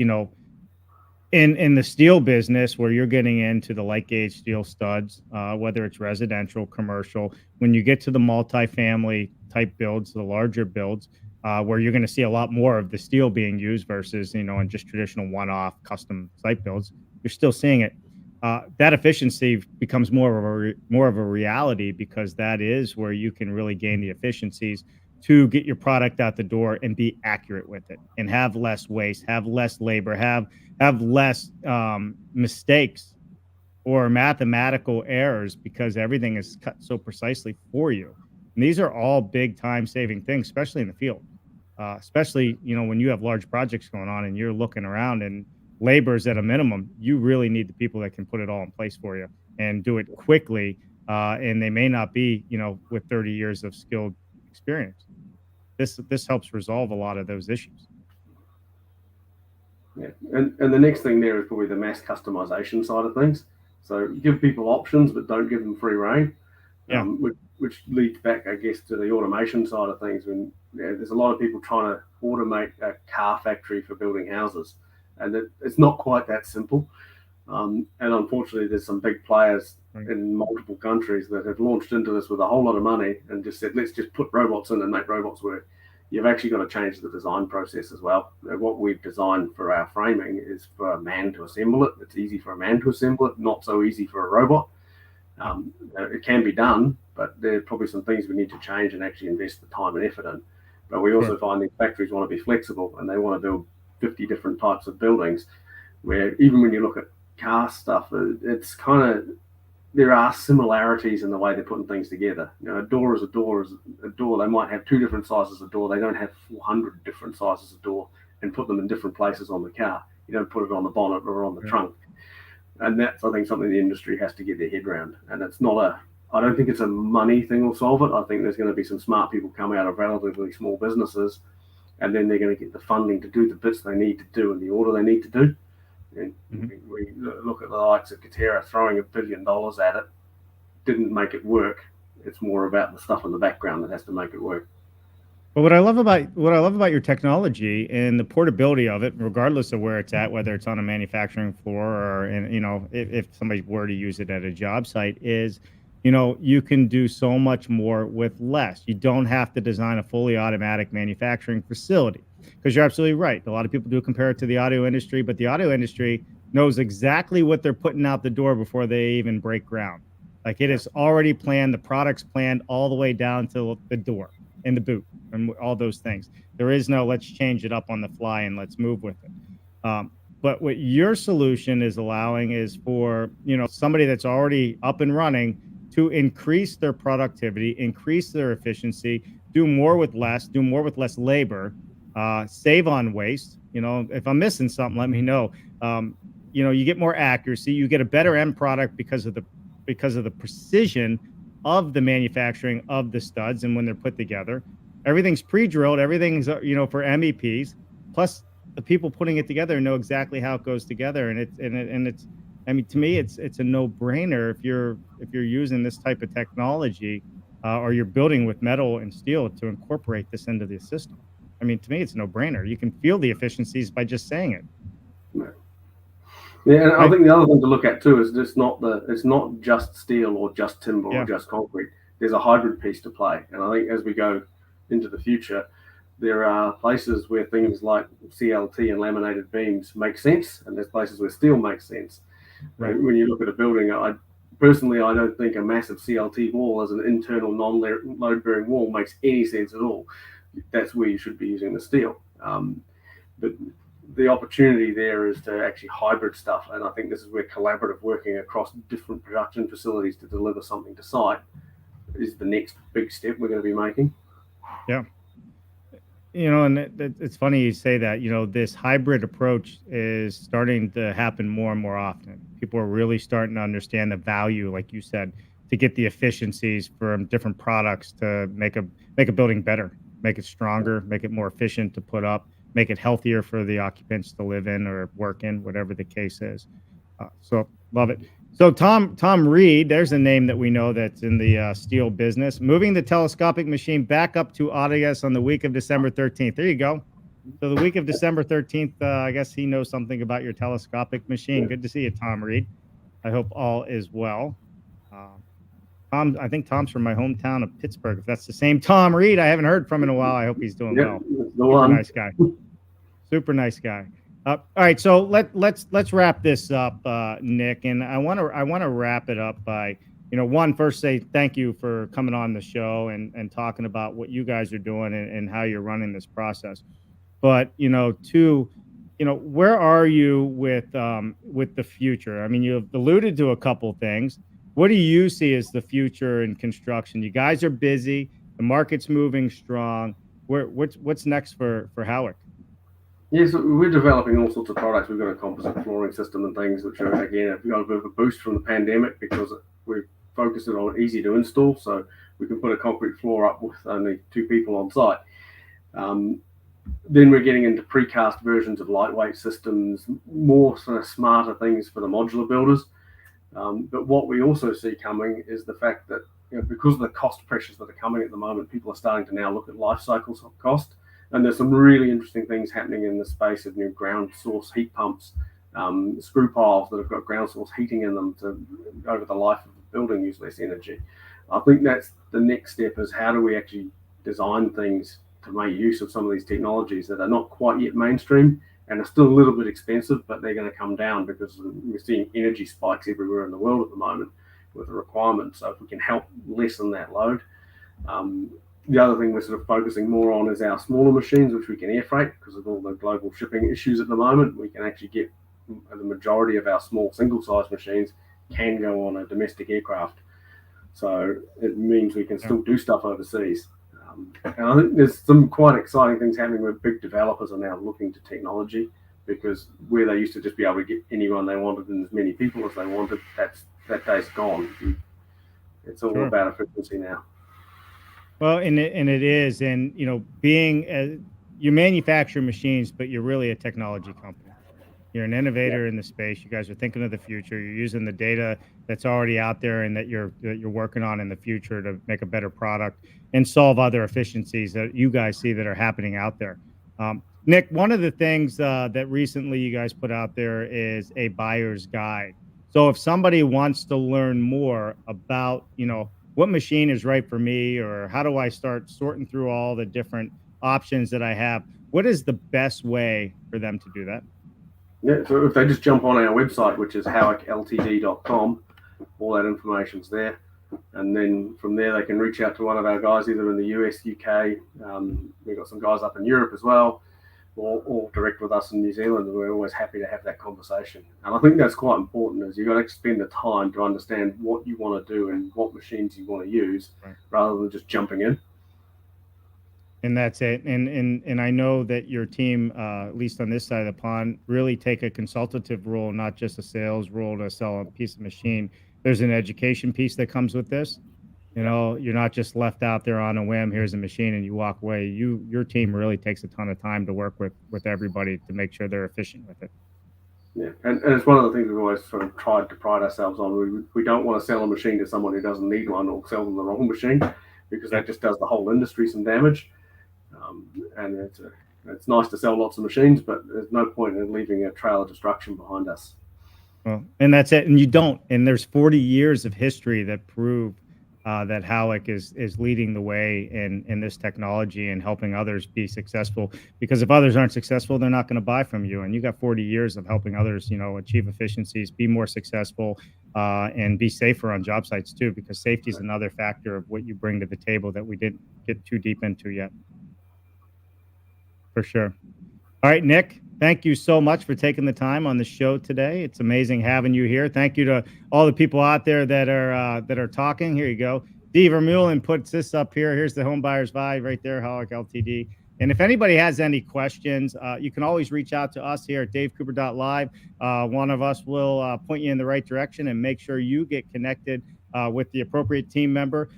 in the steel business, where you're getting into the light gauge steel studs, whether it's residential, commercial, when you get to the multifamily type builds, the larger builds, where you're going to see a lot more of the steel being used versus, in just traditional one-off custom site builds, you're still seeing it. That efficiency becomes more of a reality, because that is where you can really gain the efficiencies to get your product out the door and be accurate with it and have less waste, have less labor, have less mistakes or mathematical errors, because everything is cut so precisely for you. And these are all big time saving things, especially in the field, especially, when you have large projects going on and you're looking around and labor is at a minimum. You really need the people that can put it all in place for you and do it quickly. And they may not be, with 30 years of skilled experience. This helps resolve a lot of those issues. Yeah, and the next thing there is probably the mass customization side of things. So give people options, but don't give them free rein. Which leads back, I guess, to the automation side of things. When there's a lot of people trying to automate a car factory for building houses, and it's not quite that simple. And unfortunately, there's some big players in multiple countries that have launched into this with a whole lot of money and just said, let's just put robots in and make robots work. You've actually got to change the design process as well. What we've designed for our framing is for a man to assemble it. It's easy for a man to assemble it, not so easy for a robot. It can be done, but there are probably some things we need to change and actually invest the time and effort in. But we also find these factories want to be flexible and they want to build 50 different types of buildings, where even when you look at car stuff, it's kind of, there are similarities in the way they're putting things together. A door is a door is a door. They might have 2 different sizes of door. They don't have 400 different sizes of door and put them in different places on the car. You don't put it on the bonnet or on the trunk. And that's, I think, something the industry has to get their head around. And it's not I don't think it's a money thing will solve it. I think there's going to be some smart people come out of relatively small businesses, and then they're going to get the funding to do the bits they need to do in the order they need to do. And we look at the likes of Katerra throwing $1 billion at it, didn't make it work. It's more about the stuff in the background that has to make it work. But what I love about your technology and the portability of it, regardless of where it's at, whether it's on a manufacturing floor or if somebody were to use it at a job site, is you can do so much more with less. You don't have to design a fully automatic manufacturing facility, because you're absolutely right. A lot of people do compare it to the audio industry, but the audio industry knows exactly what they're putting out the door before they even break ground. Like, it is already planned. The product's planned all the way down to the door. in the boot and all those things. There is no let's change it up on the fly and let's move with it. But what your solution is allowing is for, somebody that's already up and running to increase their productivity, increase their efficiency, do more with less labor, save on waste. If I'm missing something, let me know. You get more accuracy, you get a better end product because of the precision of the manufacturing of the studs and when they're put together. Everything's pre-drilled, everything's for MEPs. Plus, the people putting it together know exactly how it goes together, and it's. I mean, to me, it's a no-brainer if you're using this type of technology, or you're building with metal and steel to incorporate this into the system. I mean, to me, it's a no-brainer. You can feel the efficiencies by just saying it. Yeah, and I think the other thing to look at too is it's not just steel or just timber or just concrete. There's a hybrid piece to play, and I think as we go into the future, there are places where things like CLT and laminated beams make sense, and there's places where steel makes sense. Right. When you look at a building, I don't think a massive CLT wall as an internal non-load-bearing wall makes any sense at all. That's where you should be using the steel. But the opportunity there is to actually hybrid stuff, and I think this is where collaborative working across different production facilities to deliver something to site is the next big step we're going to be making. Yeah. And it's funny you say that. This hybrid approach is starting to happen more and more often. People are really starting to understand the value, like you said, to get the efficiencies from different products to make a building better, make it stronger, make it more efficient to put up, make it healthier for the occupants to live in or work in, whatever the case is. So love it. So Tom Reed, there's a name that we know that's in the steel business, moving the telescopic machine back up to Audius on the week of December 13th. There you go. So the week of December 13th, I guess he knows something about your telescopic machine. Good to see you, Tom Reed. I hope all is well. Tom, I think Tom's from my hometown of Pittsburgh. If that's the same Tom Reed, I haven't heard from in a while. I hope he's doing well. Super nice guy. Super nice guy. All right, so let's wrap this up, Nick, and I want to wrap it up by, first say thank you for coming on the show and talking about what you guys are doing and how you're running this process. But two, where are you with the future? I mean, you've alluded to a couple things. What do you see as the future in construction? You guys are busy. The market's moving strong. What's next for Howick? Yes, we're developing all sorts of products. We've got a composite flooring system and things which are, again, have got a bit of a boost from the pandemic because we're focusing on easy to install, so we can put a concrete floor up with only 2 people on site. Then we're getting into precast versions of lightweight systems, more sort of smarter things for the modular builders. But what we also see coming is the fact that because of the cost pressures that are coming at the moment, people are starting to now look at life cycles of cost. And there's some really interesting things happening in the space of new ground source heat pumps, screw piles that have got ground source heating in them to, over the life of the building, use less energy. I think that's the next step, is how do we actually design things to make use of some of these technologies that are not quite yet mainstream and are still a little bit expensive, but they're going to come down because we're seeing energy spikes everywhere in the world at the moment with the requirements. So if we can help lessen that load. The other thing we're sort of focusing more on is our smaller machines, which we can air freight because of all the global shipping issues at the moment. We can actually get the majority of our small single-size machines can go on a domestic aircraft. So it means we can still do stuff overseas. And I think there's some quite exciting things happening where big developers are now looking to technology, because where they used to just be able to get anyone they wanted and as many people as they wanted, that day's gone. It's all about efficiency now. Well, and it is, and being you manufacture machines, but you're really a technology company. You're an innovator in the space. You guys are thinking of the future. You're using the data that's already out there and that you're working on in the future to make a better product and solve other efficiencies that you guys see that are happening out there. Nick, one of the things that recently you guys put out there is a buyer's guide. So if somebody wants to learn more about, what machine is right for me, or how do I start sorting through all the different options that I have, what is the best way for them to do that? Yeah, so if they just jump on our website, which is howickltd.com, all that information's there. And then from there, they can reach out to one of our guys, either in the US, UK. We've got some guys up in Europe as well, or direct with us in New Zealand. We're always happy to have that conversation. And I think that's quite important, is you've got to spend the time to understand what you want to do and what machines you want to use, Right. rather than just jumping in. And that's it. And I know that your team, at least on this side of the pond, really take a consultative role, not just a sales role to sell a piece of machine. There's an education piece that comes with this. You Yeah. know, you're not just left out there on a whim. Here's a machine, and you walk away. Your team really takes a ton of time to work with everybody to make sure they're efficient with it. Yeah, and it's one of the things we've always sort of tried to pride ourselves on. We don't want to sell a machine to someone who doesn't need one, or sell them the wrong machine, because Yeah. that just does the whole industry some damage. And it's nice to sell lots of machines, but there's no point in leaving a trail of destruction behind us. Well, and that's it. And you don't. And there's 40 years of history that prove that Howick is leading the way in this technology and helping others be successful. Because if others aren't successful, they're not going to buy from you. And you got 40 years of helping others, you know, achieve efficiencies, be more successful, and be safer on job sites too. Because safety is another factor of what you bring to the table that we didn't get too deep into yet. For sure. All right, Nick, thank you so much for taking the time on the show today. It's amazing having you here. Thank you to all the people out there that are talking. Here you go. D. Vermeulen puts this up here. Here's the Home Buyers Vibe right there, Howick Ltd. And if anybody has any questions, you can always reach out to us here at davecooper.live. One of us will point you in the right direction and make sure you get connected with the appropriate team member.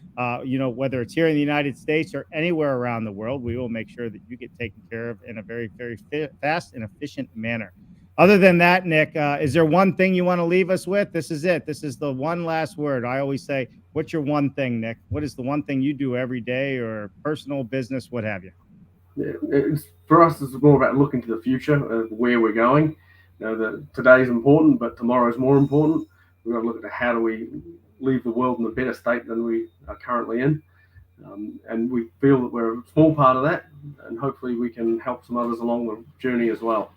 You know, whether it's here in the United States or anywhere around the world, we will make sure that you get taken care of in a very, very fast and efficient manner. Other than that, Nick, is there one thing you want to leave us with? This is it. This is the one last word. I always say, what's your one thing, Nick? What is the one thing you do every day, or personal, business, what have you? Yeah, for us, it's more about looking to the future of where we're going. You know, that today's important, but tomorrow's more important. We've got to look at how do we leave the world in a better state than we are currently in. And we feel that we're a small part of that, and hopefully we can help some others along the journey as well.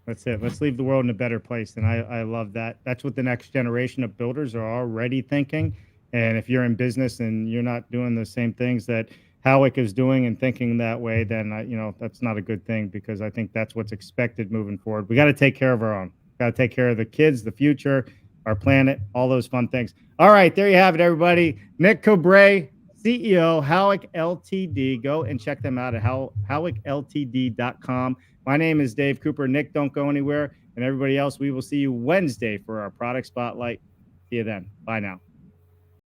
That's it. Let's leave the world in a better place. And I love that. That's what the next generation of builders are already thinking. And if you're in business and you're not doing the same things that Howick is doing and thinking that way, then you know, that's not a good thing, because I think that's what's expected moving forward. We got to take care of our own. Got to take care of the kids, the future, our planet, all those fun things. All right, there you have it, everybody. Nick Cobray, CEO, Howick Ltd. Go and check them out at howickltd.com. My name is Dave Cooper. Nick, don't go anywhere. And everybody else, we will see you Wednesday for our product spotlight. See you then. Bye now.